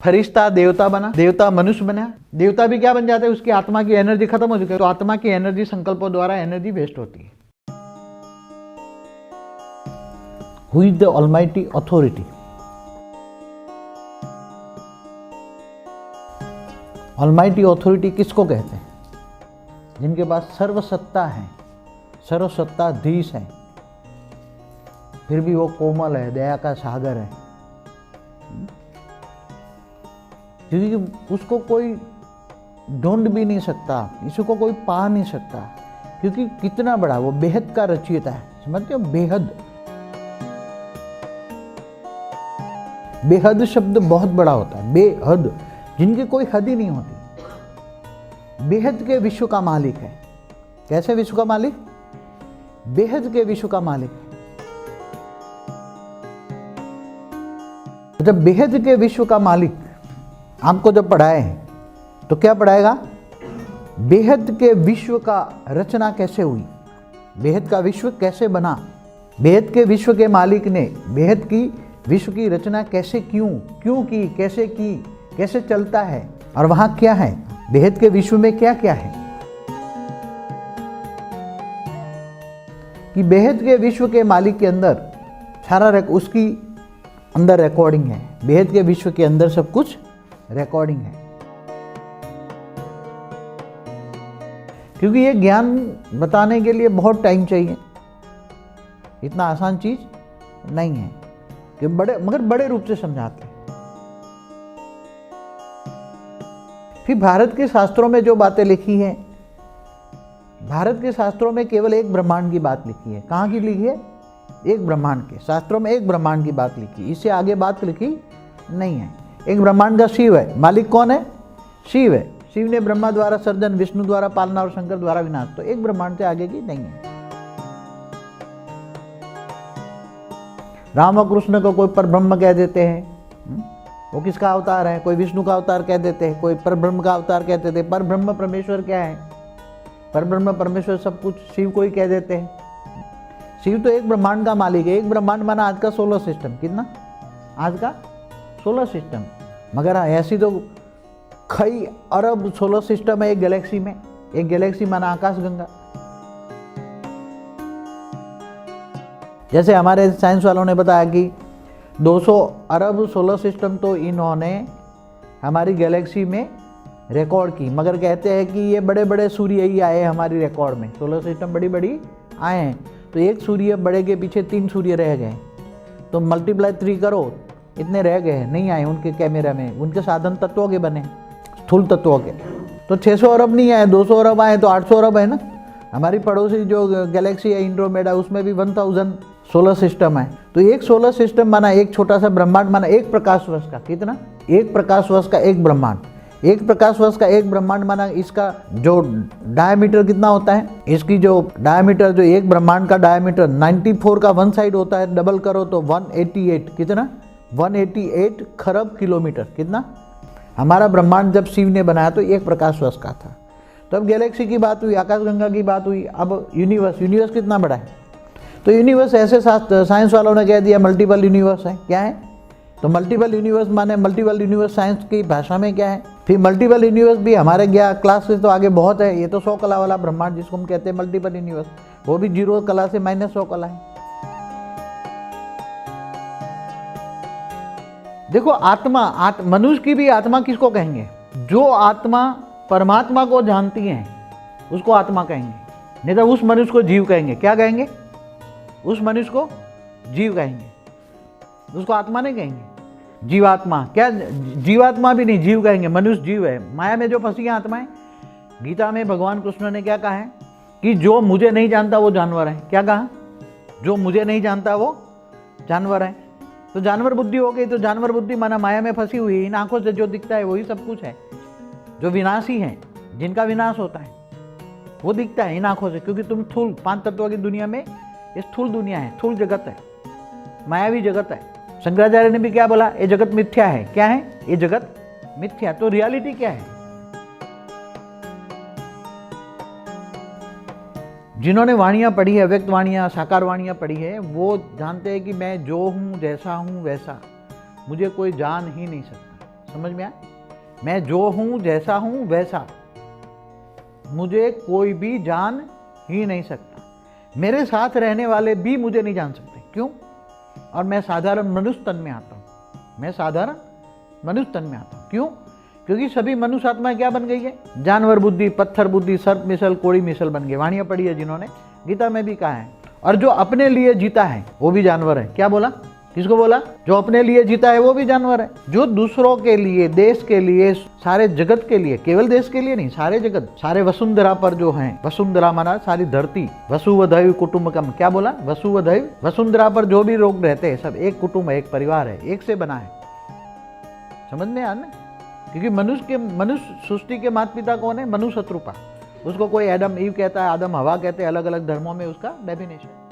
फरिश्ता देवता बना, देवता मनुष्य बना, देवता भी क्या बन जाता है, उसकी आत्मा की एनर्जी खत्म हो चुकी है, तो आत्मा की एनर्जी संकल्पों द्वारा एनर्जी वेस्ट होती है। Who is the almighty authority? Almighty authority किसको कहते हैं? जिनके पास सर्वसत्ता है, सर्वसत्ताधीश है, फिर भी वो कोमल है, दया का सागर है, क्योंकि उसको कोई ढूंढ भी नहीं सकता, इसको कोई पा नहीं सकता, क्योंकि कितना बड़ा वो बेहद का रचयिता है। समझते हो? बेहद, बेहद शब्द बहुत बड़ा होता है, बेहद, जिनकी कोई हद ही नहीं होती। बेहद के विश्व का मालिक है। कैसे विश्व का मालिक? बेहद के विश्व का मालिक। जब बेहद के विश्व का मालिक आपको जब पढ़ाए तो क्या पढ़ाएगा? बेहद के विश्व का रचना कैसे हुई, बेहद का विश्व कैसे बना, बेहद के विश्व के मालिक ने बेहद की विश्व की रचना कैसे क्यों की, कैसे चलता है, और वहां क्या है, बेहद के विश्व में क्या क्या है, कि बेहद के विश्व के मालिक के अंदर सारा उसकी अंदर रिकॉर्डिंग है। बेहद के विश्व के अंदर सब कुछ रिकॉर्डिंग है। क्योंकि ये ज्ञान बताने के लिए बहुत टाइम चाहिए, इतना आसान चीज नहीं है कि मगर बड़े रूप से समझाते हैं। फिर भारत के शास्त्रों में जो बातें लिखी हैं, भारत के शास्त्रों में केवल एक ब्रह्मांड की बात लिखी है। कहाँ की लिखी है? एक ब्रह्मांड के शास्त्रों में एक ब्रह्मांड की बात लिखी, इससे आगे बात लिखी नहीं है। एक ब्रह्मांड का शिव है। मालिक कौन है? शिव है। शिव ने ब्रह्मा द्वारा सर्जन, विष्णु द्वारा पालना और शंकर द्वारा विनाश। तो एक ब्रह्मांड से आगे की नहीं है। राम और कृष्ण को कोई परब्रह्म कह देते हैं, वो किसका अवतार है? कोई विष्णु का अवतार कह देते हैं, कोई परब्रह्म का अवतार कहते थे। परब्रह्म परमेश्वर क्या है? परब्रह्म परमेश्वर सब कुछ शिव को ही कह देते हैं। शिव तो एक ब्रह्मांड का मालिक है। एक ब्रह्मांड माना आज का सोलर सिस्टम। कितना? आज का सोलर सिस्टम। मगर ऐसी तो कई अरब सोलर सिस्टम है एक गैलेक्सी में। एक गैलेक्सी माना आकाशगंगा। जैसे हमारे साइंस वालों ने बताया कि 200 अरब सोलर सिस्टम तो इन्होंने हमारी गैलेक्सी में रिकॉर्ड की, मगर कहते हैं कि ये बड़े बड़े सूर्य ही आए हमारी रिकॉर्ड में। सोलर सिस्टम बड़ी बड़ी आए हैं, तो एक सूर्य बड़े के पीछे 3 सूर्य रह गए, तो मल्टीप्लाई 3 करो, इतने रह गए, नहीं आए उनके कैमरा में। उनके साधन तत्वों के बने, स्थूल तत्वों के। तो 600 अरब नहीं आए, 200 अरब आए, तो 800 अरब है ना। हमारी पड़ोसी जो गैलेक्सी है एंड्रोमेडा, उसमें भी 1000 सोलर सिस्टम है। तो एक सोलर सिस्टम माना एक छोटा सा ब्रह्मांड, माना एक प्रकाश वर्ष का। कितना? एक प्रकाश वर्ष का एक ब्रह्मांड। एक प्रकाश वर्ष का एक ब्रह्मांड माना इसका जो डायमीटर कितना होता है, इसकी जो डायमीटर, जो एक ब्रह्मांड का डायमीटर 94 का वन साइड होता है, डबल करो तो 188। कितना? 188 खरब किलोमीटर। कितना? हमारा ब्रह्मांड जब शिव ने बनाया तो एक प्रकाश वर्ष का था। तो अब गैलेक्सी की बात हुई, आकाशगंगा की बात हुई, अब यूनिवर्स कितना बड़ा है? तो यूनिवर्स ऐसे साइंस वालों ने कह दिया मल्टीपल यूनिवर्स है। क्या है? तो मल्टीपल यूनिवर्स माने मल्टीपल यूनिवर्स साइंस की भाषा में क्या है? फिर मल्टीपल यूनिवर्स भी हमारे क्लास से तो आगे बहुत है। ये तो 100 कला वाला ब्रह्मांड जिसको हम कहते हैं मल्टीपल यूनिवर्स, वो भी 0 कला से -100 कला है। देखो आत्मा, मनुष्य की भी आत्मा किसको कहेंगे? जो आत्मा परमात्मा को जानती है उसको आत्मा कहेंगे, नहीं तो उस मनुष्य को जीव कहेंगे। क्या कहेंगे? उस मनुष्य को जीव कहेंगे, उसको आत्मा नहीं कहेंगे। जीवात्मा क्या? जीवात्मा भी नहीं, जीव कहेंगे। मनुष्य जीव है, माया में जो फंसी है आत्माएं। गीता में भगवान कृष्ण ने क्या कहा है कि जो मुझे नहीं जानता वो जानवर है। क्या कहा? जो मुझे नहीं जानता वो जानवर है। तो जानवर बुद्धि हो गई। तो जानवर बुद्धि माना माया में फंसी हुई, इन आंखों से जो दिखता है वही सब कुछ है। जो विनाशी है, जिनका विनाश होता है, वो दिखता है इन आंखों से, क्योंकि तुम स्थूल 5 तत्वों की दुनिया में, ये स्थूल दुनिया है, स्थूल जगत है, मायावी जगत है। शंकराचार्य ने भी क्या बोला? ये जगत मिथ्या है। क्या है? ये जगत मिथ्या। तो रियलिटी क्या है? जिन्होंने वाणियां पढ़ी है, व्यक्त वाणियां, साकार वाणियां पढ़ी है, वो जानते हैं कि मैं जो हूं, जैसा हूं वैसा, मुझे कोई जान ही नहीं सकता। समझ में आया? मैं जो हूं, जैसा हूं वैसा, मुझे कोई भी जान ही नहीं सकता। मेरे साथ रहने वाले भी मुझे नहीं जान सकते। क्यों? और मैं साधारण मनुष्य तन में आता हूं। मैं साधारण मनुष्य तन में आता हूं। क्यों? क्योंकि सभी मनुष्य आत्मा क्या बन गई है? जानवर बुद्धि, पत्थर बुद्धि, सर्प मिसल, कोड़ी मिसल बन गए। वाणियां पढ़ी है जिन्होंने, गीता में भी कहा है। और जो अपने लिए जीता है वो भी जानवर है। क्या बोला? किसको बोला? जो अपने लिए जीता है वो भी जानवर है। जो दूसरों के लिए, देश के लिए, सारे जगत के लिए, केवल देश के लिए नहीं, सारे जगत, सारे वसुंधरा पर जो हैं, वसुंधरा माना सारी धरती, वसुवधैव कुटुंबकम, क्या बोला? वसुवधैव, वसुंधरा पर जो भी लोग रहते हैं सब एक कुटुंब है, एक परिवार है, एक से बना है। समझ में आया ना? क्योंकि मनुष्य सृष्टि के माता पिता कौन है? मनु शत्रुपा। उसको कोई एडम ईव कहता है, आदम हवा कहते हैं, अलग अलग धर्मों में उसका डेफिनेशन।